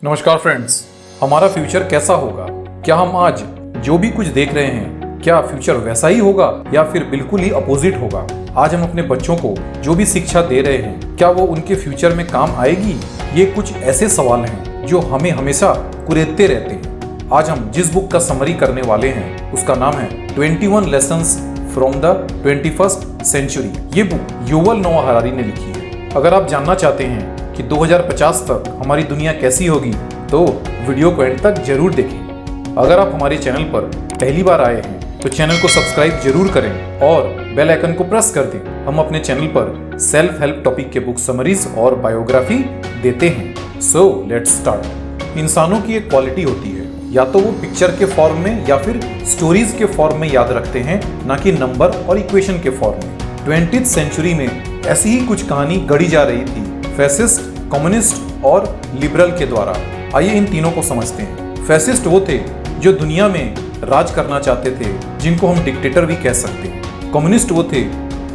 नमस्कार फ्रेंड्स, हमारा फ्यूचर कैसा होगा? क्या हम आज जो भी कुछ देख रहे हैं, क्या फ्यूचर वैसा ही होगा या फिर बिल्कुल ही अपोजिट होगा? आज हम अपने बच्चों को जो भी शिक्षा दे रहे हैं, क्या वो उनके फ्यूचर में काम आएगी? ये कुछ ऐसे सवाल हैं जो हमें हमेशा कुरेदते रहते हैं। आज हम जिस बुक का समरी करने वाले हैं उसका नाम है 21 lessons from the 21st century. ये बुक युवल नोआ हरारी ने लिखी है। अगर आप जानना चाहते हैं कि 2050 तक हमारी दुनिया कैसी होगी तो वीडियो को एंड तक जरूर देखें। अगर आप हमारे चैनल पर पहली बार आए हैं तो चैनल को सब्सक्राइब जरूर करें और बेल आइकन को प्रेस कर दें। हम अपने चैनल पर सेल्फ हेल्प टॉपिक के बुक समरीज और बायोग्राफी देते हैं। So let's start. इंसानों की एक क्वालिटी होती है, या तो वो पिक्चर के फॉर्म में या फिर स्टोरीज के फॉर्म में याद रखते हैं, ना कि नंबर और इक्वेशन के फॉर्म में। 20th सेंचुरी में ऐसी ही कुछ कहानी गढ़ी जा रही थी फैसिस्ट, कम्युनिस्ट और लिबरल के द्वारा। आइए इन तीनों को समझते हैं। फैसिस्ट वो थे जो दुनिया में राज करना चाहते थे, जिनको हम डिक्टेटर भी कह सकते हैं। कम्युनिस्ट वो थे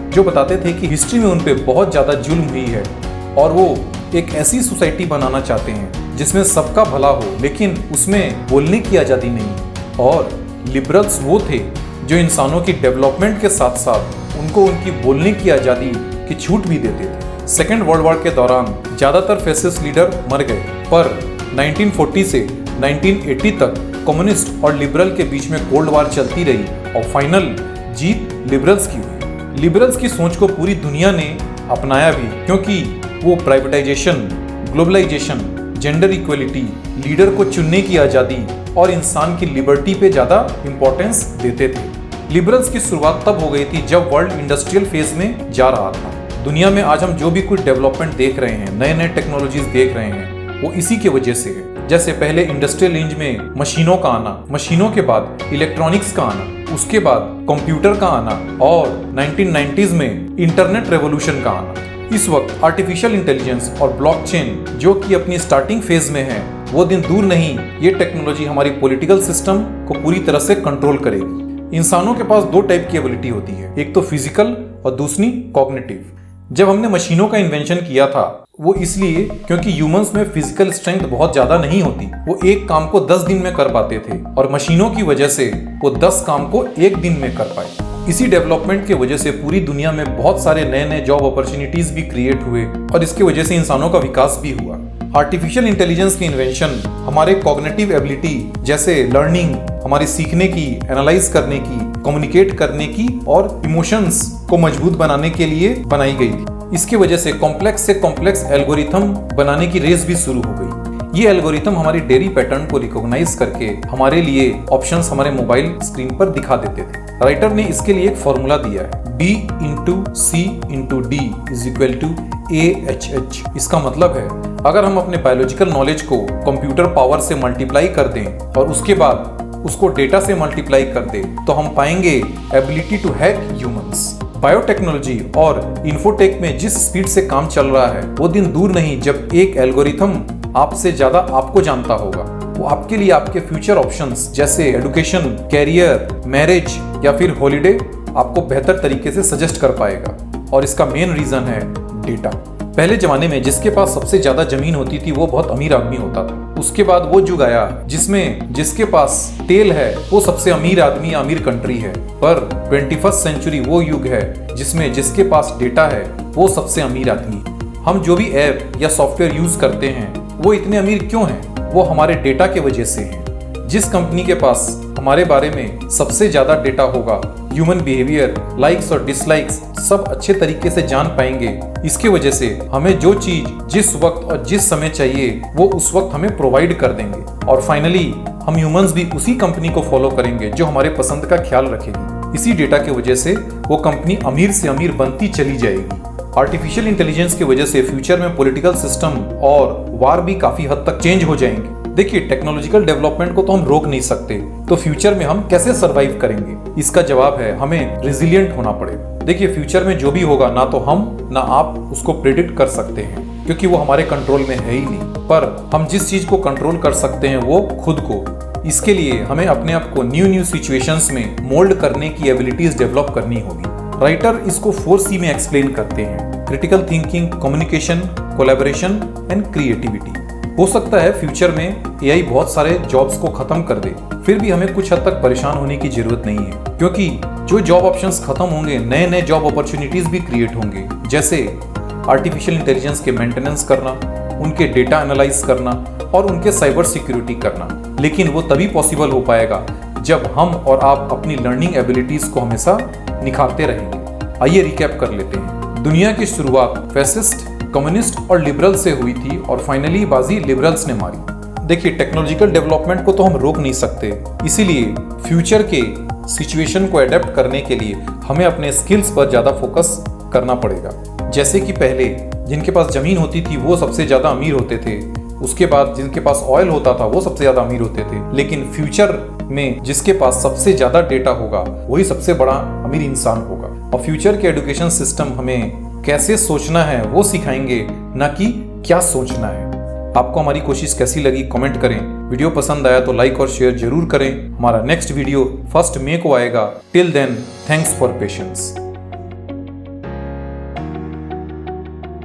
जो बताते थे कि हिस्ट्री में उन पे बहुत ज़्यादा जुल्म हुई है और वो एक ऐसी सोसाइटी बनाना चाहते हैं जिसमें सबका भला हो, लेकिन उसमें बोलने की आज़ादी नहीं। और लिबरल्स वो थे जो इंसानों की डेवलपमेंट के साथ साथ उनको उनकी बोलने की आज़ादी की छूट भी देते थे। सेकेंड वर्ल्ड वॉर के दौरान ज़्यादातर फैसिस्ट लीडर मर गए, पर 1940 से 1980 तक कम्युनिस्ट और लिबरल के बीच में कोल्ड वार चलती रही और फाइनल जीत लिबरल्स की हुई। लिबरल्स की सोच को पूरी दुनिया ने अपनाया भी, क्योंकि वो privatisation, globalisation, gender equality, leader को चुनने की आज़ादी और इंसान की लिबर्टी पे ज़्यादा इंपॉर्टेंस देते थे। लिबरल्स की शुरुआत तब हो गई थी जब वर्ल्ड इंडस्ट्रियल फेज में जा रहा था। दुनिया में आज हम जो भी कुछ डेवलपमेंट देख रहे हैं, नए नए टेक्नोलॉजीज देख रहे हैं, वो इसी की वजह से है। जैसे पहले इंडस्ट्रियल एज में मशीनों का आना, मशीनों के बाद इलेक्ट्रॉनिक्स का आना, उसके बाद कंप्यूटर का आना और 1990s में इंटरनेट रेवोल्यूशन का आना। इस वक्त आर्टिफिशियल इंटेलिजेंस और ब्लॉकचेन जो कि अपनी स्टार्टिंग फेज में है, वो दिन दूर नहीं ये टेक्नोलॉजी हमारी पॉलिटिकल सिस्टम को पूरी तरह से कंट्रोल करेगी। इंसानों के पास दो टाइप की एबिलिटी होती है, एक तो फिजिकल और दूसरी कॉग्निटिव। जब हमने मशीनों का इन्वेंशन किया था वो इसलिए क्योंकि ह्यूमंस में फिजिकल स्ट्रेंथ बहुत ज्यादा नहीं होती। वो एक काम को 10 दिन में कर पाते थे और मशीनों की वजह से वो 10 काम को एक दिन में कर पाए। इसी डेवलपमेंट के वजह से पूरी दुनिया में बहुत सारे नए नए जॉब अपॉर्चुनिटीज भी क्रिएट हुए और इसकी वजह से इंसानों का विकास भी हुआ। आर्टिफिशियल इंटेलिजेंस की इन्वेंशन हमारे कॉग्निटिव एबिलिटी जैसे लर्निंग, हमारी सीखने की, एनालाइज करने की, कम्युनिकेट करने की और इमोशंस को मजबूत बनाने के लिए बनाई गई थी। इसकी वजह से कॉम्प्लेक्स से कॉम्प्लेक्स एल्गोरिथम बनाने की रेस भी शुरू हो गई। ये एल्गोरिथम हमारी डेली पैटर्न को रिकॉग्नाइज करके हमारे लिए ऑप्शंस हमारे मोबाइल स्क्रीन पर दिखा देते थे। राइटर ने इसके लिए एक फॉर्मूला दिया है, B/C/D = AHH। इसका मतलब है अगर हम अपने बायोलॉजिकल नॉलेज को कंप्यूटर पावर से मल्टीप्लाई कर दें और उसके बाद उसको डेटा से मल्टीप्लाई कर दें तो हम पाएंगे ability to hack humans. Biotechnology और इंफोटेक में जिस स्पीड से काम चल रहा है वो दिन दूर नहीं जब एक एल्गोरिथम आपसे ज्यादा आपको जानता होगा। वो आपके लिए आपके फ्यूचर ऑप्शंस जैसे एजुकेशन, कैरियर, मैरिज या फिर हॉलिडे आपको बेहतर तरीके से सजेस्ट कर पाएगा। और इसका मेन रीजन है डेटा। पहले जमाने में जिसके पास सबसे ज्यादा जमीन होती थी वो बहुत अमीर आदमी होता था। उसके बाद वो युग आया जिसमें जिसके पास तेल है वो सबसे अमीर आदमी, अमीर कंट्री है। पर 21st सेंचुरी वो युग है जिसमें जिसके पास डेटा है वो सबसे अमीर आदमी। हम जो भी ऐप या सॉफ्टवेयर यूज करते हैं वो इतने अमीर क्यों हैं? वो हमारे डेटा के वजह से हैं। जिस कंपनी के पास हमारे बारे में सबसे ज्यादा डेटा होगा, ह्यूमन बिहेवियर, लाइक्स और डिसलाइक्स सब अच्छे तरीके से जान पाएंगे। इसके वजह से हमें जो चीज जिस वक्त और जिस समय चाहिए वो उस वक्त हमें प्रोवाइड कर देंगे। और फाइनली हम ह्यूमंस भी उसी कंपनी को फॉलो करेंगे जो हमारे पसंद का ख्याल रखेगी। इसी डेटा की वजह से वो कंपनी अमीर से अमीर बनती चली जाएगी। आर्टिफिशियल इंटेलिजेंस की वजह से फ्यूचर में पॉलिटिकल सिस्टम और वार भी काफी हद तक चेंज हो जाएंगे। देखिए, टेक्नोलॉजिकल डेवलपमेंट को तो हम रोक नहीं सकते, तो फ्यूचर में हम कैसे सरवाइव करेंगे? इसका जवाब है हमें रेजिलिएंट होना पड़ेगा। देखिए, फ्यूचर में जो भी होगा ना तो हम ना आप उसको प्रेडिक्ट कर सकते हैं, क्योंकि वो हमारे कंट्रोल में है ही नहीं। पर हम जिस चीज को कंट्रोल कर सकते हैं वो खुद को। इसके लिए हमें अपने आप को न्यू सिचुएशंस में मोल्ड करने की एबिलिटीज डेवलप करनी होगी। राइटर इसको 4C में एक्सप्लेन करते हैं: critical thinking, communication, collaboration and creativity. हो सकता है फ्यूचर में एआई बहुत सारे जॉब्स को खत्म कर दे, फिर भी हमें कुछ हद तक परेशान होने की जरूरत नहीं है, क्योंकि जो जॉब ऑप्शंस खत्म होंगे नए नए जॉब अपॉर्चुनिटीज भी क्रिएट होंगे, जैसे आर्टिफिशियल इंटेलिजेंस के मेंटेनेंस करना, उनके डेटा एनालाइज करना और उनके साइबर सिक्योरिटी करना। लेकिन वो तभी पॉसिबल हो पाएगा जब हम और आप अपनी लर्निंग एबिलिटीज को हमेशा निखारते रहेंगे। आइए रिकैप कर लेते हैं। दुनिया की शुरुआत फैसिस्ट, कम्युनिस्ट और लिबरल से हुई थी और फाइनली बाजी लिबरल्स ने मारी। देखिए, टेक्नोलॉजिकल डेवलपमेंट को तो हम रोक नहीं सकते, इसीलिए फ्यूचर के सिचुएशन को अडेप्ट करने के लिए हमें अपने स्किल्स पर ज्यादा फोकस करना पड़ेगा। जैसे कि पहले जिनके पास जमीन होती थी वो सबसे ज्यादा अमीर होते थे, उसके बाद जिनके पास ऑयल होता था वो सबसे ज्यादा अमीर होते थे, लेकिन फ्यूचर में जिसके पास सबसे ज्यादा डेटा होगा वही सबसे बड़ा अमीर इंसान होगा। और फ्यूचर के एजुकेशन सिस्टम हमें कैसे सोचना है वो सिखाएंगे, ना कि क्या सोचना है। आपको हमारी कोशिश कैसी लगी कमेंट करें। वीडियो पसंद आया तो लाइक और शेयर जरूर करें। हमारा नेक्स्ट वीडियो 1 मई को आएगा। Till then, thanks for patience.